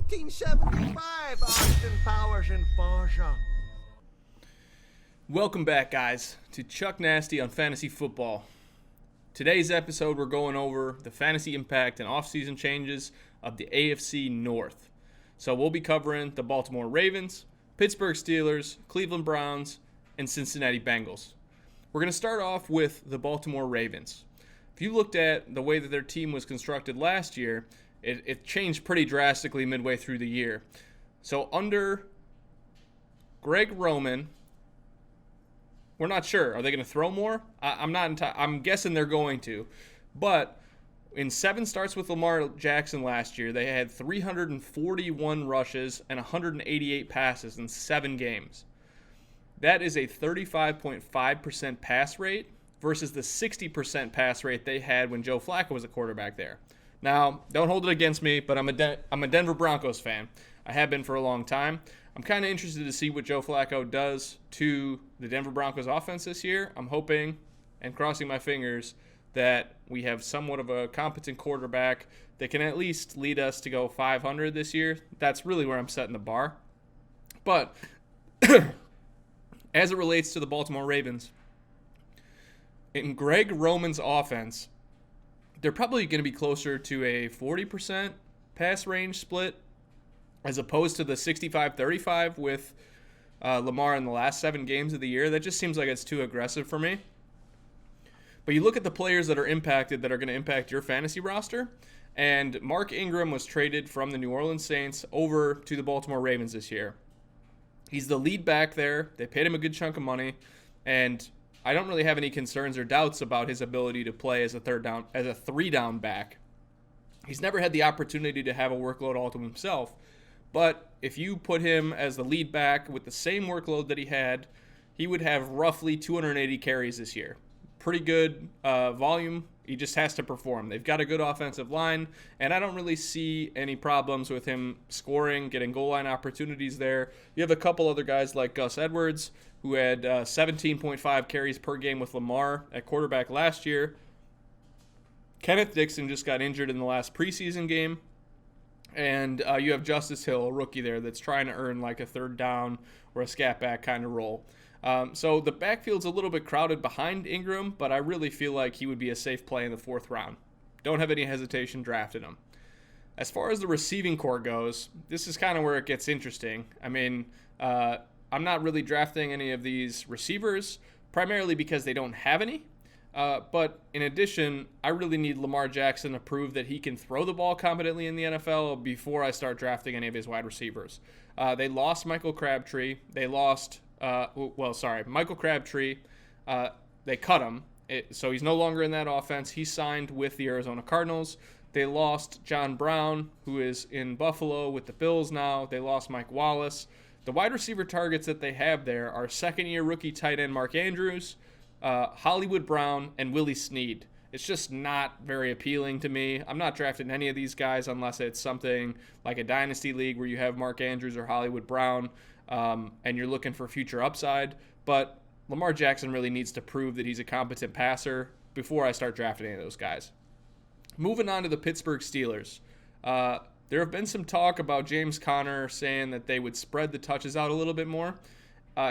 1975, Austin Powers and Forza. Welcome back, guys, to Chuck Nasty on Fantasy Football. Today's episode, we're going over the fantasy impact and offseason changes of the AFC North. So we'll be covering the Baltimore Ravens, Pittsburgh Steelers, Cleveland Browns, and Cincinnati Bengals. We're going to start off with the Baltimore Ravens. If you looked at the way that their team was constructed last year, it changed pretty drastically midway through the year. So under Greg Roman, we're not sure. Are they going to throw more? I'm guessing they're going to. But in 7 starts with Lamar Jackson last year, they had 341 rushes and 188 passes in 7 games. That is a 35.5% pass rate versus the 60% pass rate they had when Joe Flacco was a quarterback there. Now, don't hold it against me, but I'm a Denver Broncos fan. I have been for a long time. I'm kind of interested to see what Joe Flacco does to the Denver Broncos offense this year. I'm hoping and crossing my fingers that we have somewhat of a competent quarterback that can at least lead us to go 500 this year. That's really where I'm setting the bar. But as it relates to the Baltimore Ravens, in Greg Roman's offense, they're probably going to be closer to a 40% pass range split as opposed to the 65-35 with Lamar in the last 7 games of the year. That just seems like it's too aggressive for me. But you look at the players that are impacted that are going to impact your fantasy roster, and Mark Ingram was traded from the New Orleans Saints over to the Baltimore Ravens this year. He's the lead back there. They paid him a good chunk of money, and I don't really have any concerns or doubts about his ability to play as a 3-down back. He's never had the opportunity to have a workload all to himself, but if you put him as the lead back with the same workload that he had, he would have roughly 280 carries this year. Pretty good volume. He just has to perform. They've got a good offensive line, and I don't really see any problems with him scoring, getting goal line opportunities there. You have a couple other guys like Gus Edwards, who had 17.5 carries per game with Lamar at quarterback last year. Kenneth Dixon just got injured in the last preseason game. And you have Justice Hill, a rookie there, that's trying to earn like a 3rd down or a scat back kind of role. So the backfield's a little bit crowded behind Ingram, but I really feel like he would be a safe play in the 4th round. Don't have any hesitation drafting him. As far as the receiving core goes, this is kind of where it gets interesting. I mean, I'm not really drafting any of these receivers, primarily because they don't have any. But in addition, I really need Lamar Jackson to prove that he can throw the ball competently in the NFL before I start drafting any of his wide receivers. They lost Michael Crabtree. Michael Crabtree. They cut him, so he's no longer in that offense. He signed with the Arizona Cardinals. They lost John Brown, who is in Buffalo with the Bills now. They lost Mike Wallace. The wide receiver targets that they have there are second-year rookie tight end Mark Andrews, Hollywood Brown, and Willie Snead. It's just not very appealing to me. I'm not drafting any of these guys unless it's something like a dynasty league where you have Mark Andrews or Hollywood Brown, and you're looking for future upside. But Lamar Jackson really needs to prove that he's a competent passer before I start drafting any of those guys. Moving on to the Pittsburgh Steelers. There have been some talk about James Conner saying that they would spread the touches out a little bit more.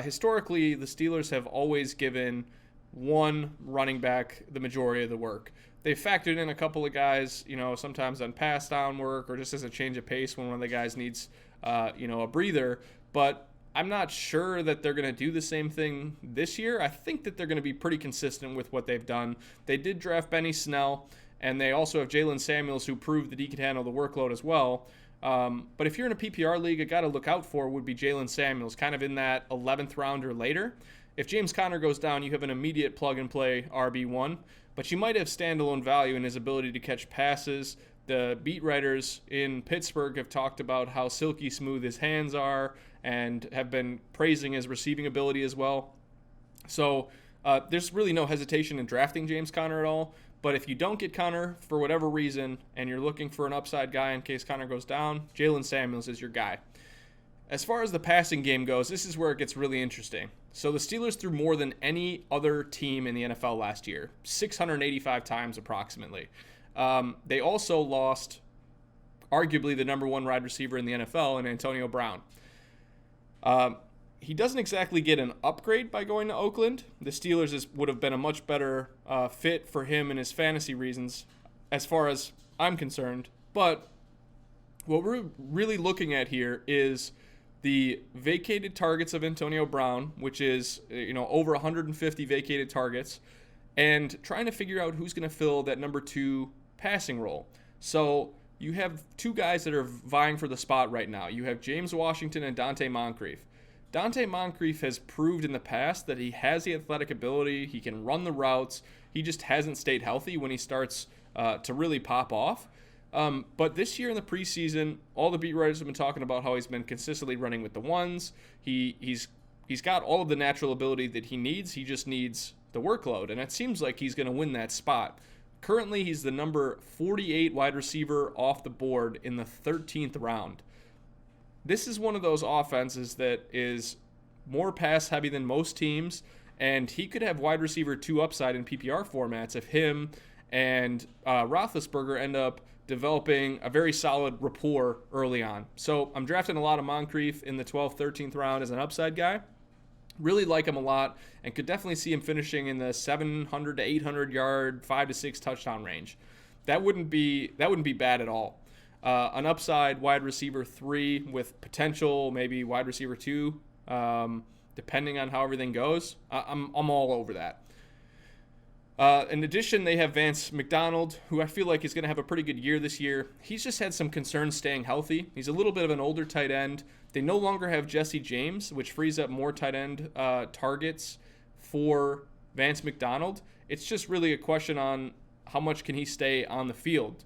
Historically, the Steelers have always given one running back the majority of the work. They've factored in a couple of guys, sometimes on pass down work or just as a change of pace when one of the guys needs, a breather. But I'm not sure that they're going to do the same thing this year. I think that they're going to be pretty consistent with what they've done. They did draft Benny Snell, and they also have Jalen Samuels, who proved that he could handle the workload as well. But if you're in a PPR league, a guy to look out for would be Jalen Samuels, kind of in that 11th round or later. If James Conner goes down, you have an immediate plug-and-play RB1, but you might have standalone value in his ability to catch passes. The beat writers in Pittsburgh have talked about how silky smooth his hands are and have been praising his receiving ability as well. So there's really no hesitation in drafting James Conner at all. But if you don't get Conner for whatever reason and you're looking for an upside guy in case Conner goes down, Jalen Samuels is your guy. As far as the passing game goes, this is where it gets really interesting. So the Steelers threw more than any other team in the NFL last year, 685 times approximately. They also lost arguably the number one wide receiver in the NFL, in Antonio Brown. He doesn't exactly get an upgrade by going to Oakland. The Steelers would have been a much better fit for him and his fantasy reasons, as far as I'm concerned. But what we're really looking at here is the vacated targets of Antonio Brown, which is over 150 vacated targets, and trying to figure out who's going to fill that number 2 passing role. So you have 2 guys that are vying for the spot right now. You have James Washington and Dante Moncrief. Dante Moncrief has proved in the past that he has the athletic ability. He can run the routes. He just hasn't stayed healthy when he starts to really pop off. But this year in the preseason, all the beat writers have been talking about how he's been consistently running with the ones. He's got all of the natural ability that he needs. He just needs the workload, and it seems like he's going to win that spot. Currently, he's the number 48 wide receiver off the board in the 13th round. This is one of those offenses that is more pass heavy than most teams, and he could have wide receiver 2 upside in PPR formats if him and Roethlisberger end up developing a very solid rapport early on. So I'm drafting a lot of Moncrief in the 12th, 13th round as an upside guy. Really like him a lot, and could definitely see him finishing in the 700 to 800 yard, 5 to 6 touchdown range. That wouldn't be bad at all. An upside wide receiver 3 with potential maybe wide receiver 2, depending on how everything goes. I'm all over that. In addition, they have Vance McDonald, who I feel like is going to have a pretty good year this year. He's just had some concerns staying healthy. He's a little bit of an older tight end. They no longer have Jesse James, which frees up more tight end targets for Vance McDonald. It's just really a question on how much can he stay on the field.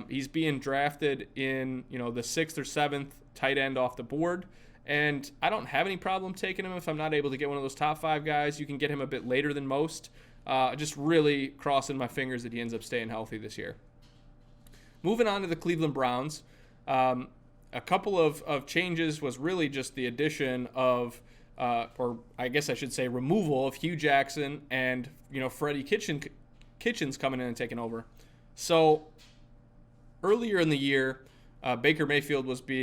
He's being drafted in the 6th or 7th tight end off the board, and I don't have any problem taking him if I'm not able to get one of those top 5 guys. You can get him a bit later than most. Just really crossing my fingers that he ends up staying healthy this year. Moving on to the Cleveland Browns, a couple of changes was really just the addition of, or I guess I should say removal of Hugh Jackson and, Freddie Kitchens coming in and taking over. So earlier in the year, Baker Mayfield was the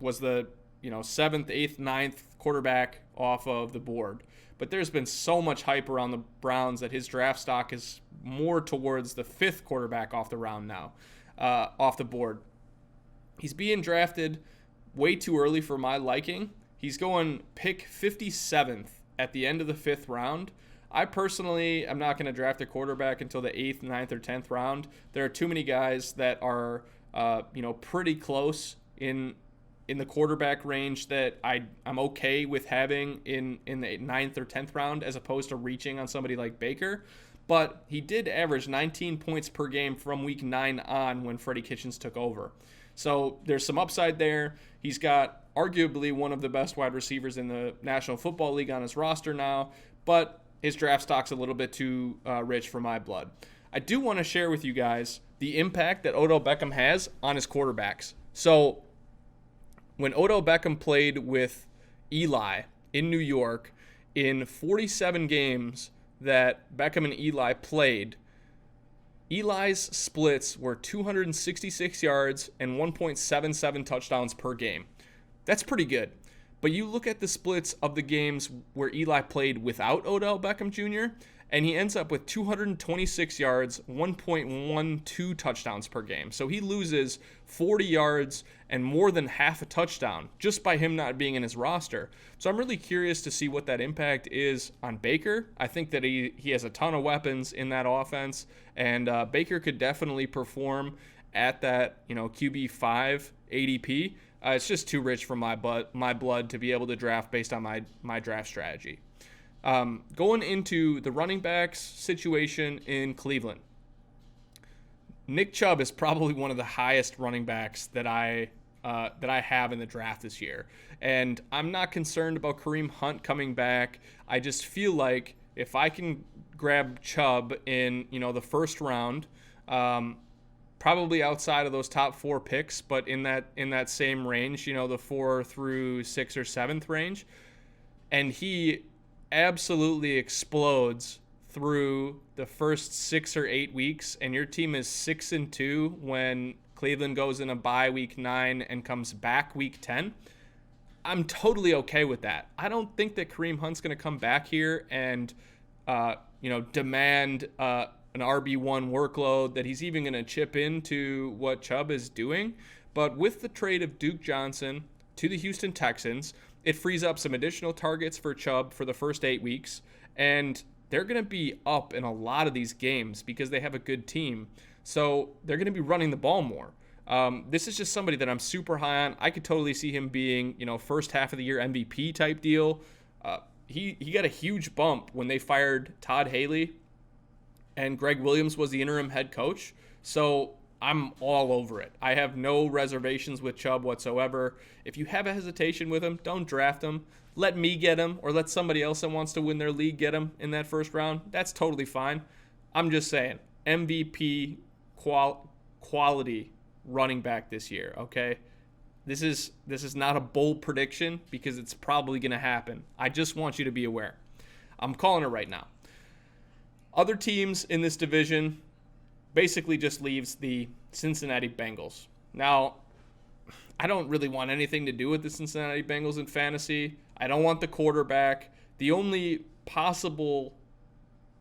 7th, 8th, 9th quarterback off of the board. But there's been so much hype around the Browns that his draft stock is more towards the 5th quarterback off the board. He's being drafted way too early for my liking. He's going pick 57th at the end of the 5th round. I personally am not going to draft a quarterback until the 8th, 9th, or 10th round. There are too many guys that are, pretty close in the quarterback range that I'm okay with having in the 9th or 10th round, as opposed to reaching on somebody like Baker. But he did average 19 points per game from week 9 on when Freddie Kitchens took over. So there's some upside there. He's got arguably one of the best wide receivers in the National Football League on his roster now, but his draft stock's a little bit too rich for my blood. I do want to share with you guys the impact that Odell Beckham has on his quarterbacks. So when Odell Beckham played with Eli in New York, in 47 games that Beckham and Eli played, Eli's splits were 266 yards and 1.77 touchdowns per game. That's pretty good. But you look at the splits of the games where Eli played without Odell Beckham Jr., and he ends up with 226 yards, 1.12 touchdowns per game. So he loses 40 yards and more than half a touchdown just by him not being in his roster. So I'm really curious to see what that impact is on Baker. I think that he has a ton of weapons in that offense, and Baker could definitely perform at that QB5 ADP. It's just too rich for my blood to be able to draft based on my draft strategy. Going into the running backs situation in Cleveland, Nick Chubb is probably one of the highest running backs that I have in the draft this year, and I'm not concerned about Kareem Hunt coming back. I just feel like if I can grab Chubb in the first round, probably outside of those top 4 picks, but in that same range, the 4 through 6 or 7th range, and he absolutely explodes through the first 6 or 8 weeks, and your team is 6-2 when Cleveland goes in a bye week 9 and comes back week 10. I'm totally okay with that. I don't think that Kareem Hunt's going to come back here and, demand an RB1 workload, that he's even going to chip into what Chubb is doing. But with the trade of Duke Johnson to the Houston Texans, it frees up some additional targets for Chubb for the first 8 weeks. And they're going to be up in a lot of these games because they have a good team. So they're going to be running the ball more. This is just somebody that I'm super high on. I could totally see him being, first half of the year MVP type deal. He got a huge bump when they fired Todd Haley and Greg Williams was the interim head coach. So I'm all over it. I have no reservations with Chubb whatsoever. If you have a hesitation with him, don't draft him. Let me get him, or let somebody else that wants to win their league get him in that first round. That's totally fine. I'm just saying, MVP quality running back this year, okay? This is not a bold prediction because it's probably going to happen. I just want you to be aware. I'm calling it right now. Other teams in this division basically just leaves the Cincinnati Bengals. Now, I don't really want anything to do with the Cincinnati Bengals in fantasy. I don't want the quarterback. The only possible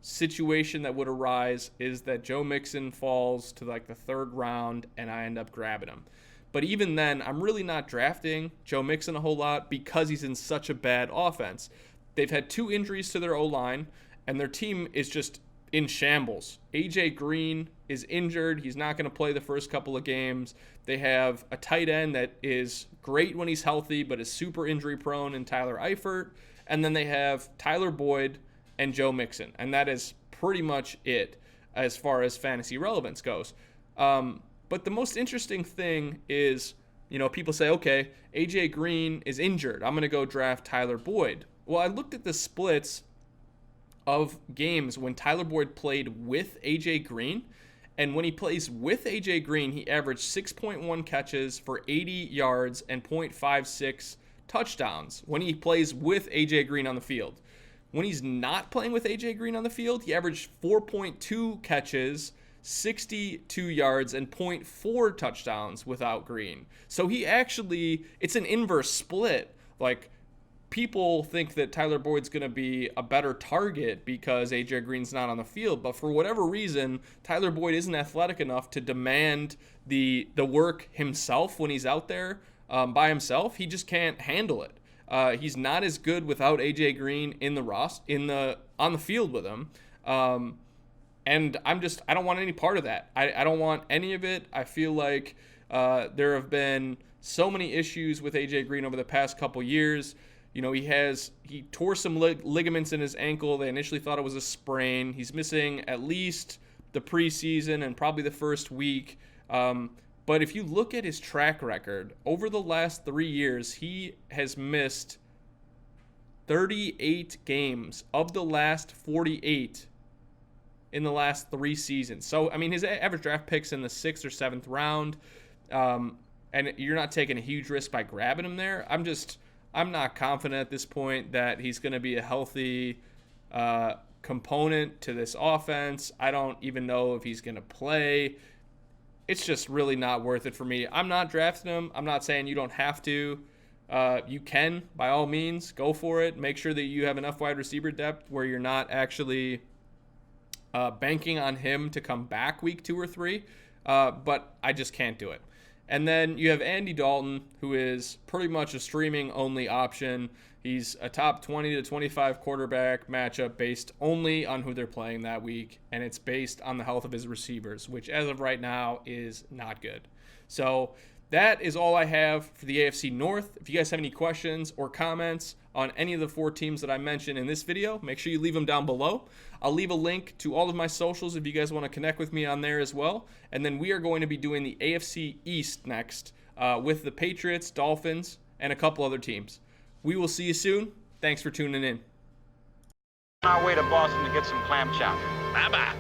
situation that would arise is that Joe Mixon falls to like the 3rd round and I end up grabbing him. But even then, I'm really not drafting Joe Mixon a whole lot because he's in such a bad offense. They've had 2 injuries to their O-line, and their team is just in shambles. A.J. Green is injured. He's not going to play the first couple of games. They have a tight end that is great when he's healthy, but is super injury prone in Tyler Eifert. And then they have Tyler Boyd and Joe Mixon. And that is pretty much it as far as fantasy relevance goes. But the most interesting thing is, people say, okay, A.J. Green is injured. I'm going to go draft Tyler Boyd. Well, I looked at the splits of games when Tyler Boyd played with A.J. Green. And when he plays with A.J. Green, he averaged 6.1 catches for 80 yards and 0.56 touchdowns when he plays with A.J. Green on the field. When he's not playing with A.J. Green on the field, he averaged 4.2 catches, 62 yards, and 0.4 touchdowns without Green. So it's an inverse split. Like, people think that Tyler Boyd's going to be a better target because A.J. Green's not on the field. But for whatever reason, Tyler Boyd isn't athletic enough to demand the work himself when he's out there by himself. He just can't handle it. He's not as good without A.J. Green on the field with him. And I don't want any part of that. I don't want any of it. I feel like there have been so many issues with A.J. Green over the past couple years. He tore some ligaments in his ankle. They initially thought it was a sprain. He's missing at least the preseason and probably the first week. But if you look at his track record, over the last 3 years, he has missed 38 games of the last 48 in the last 3 seasons. So, his average draft pick's in the 6th or 7th round, and you're not taking a huge risk by grabbing him there. I'm not confident at this point that he's going to be a healthy component to this offense. I don't even know if he's going to play. It's just really not worth it for me. I'm not drafting him. I'm not saying you don't have to. You can, by all means, go for it. Make sure that you have enough wide receiver depth where you're not actually banking on him to come back week 2 or 3. But I just can't do it. And then you have Andy Dalton, who is pretty much a streaming-only option. He's a top 20 to 25 quarterback matchup based only on who they're playing that week, and it's based on the health of his receivers, which as of right now is not good. So that is all I have for the AFC North. If you guys have any questions or comments on any of the 4 teams that I mentioned in this video, make sure you leave them down below. I'll leave a link to all of my socials if you guys want to connect with me on there as well. And then we are going to be doing the AFC East next with the Patriots, Dolphins, and a couple other teams. We will see you soon. Thanks for tuning in. On our way to Boston to get some clam chowder. Bye-bye.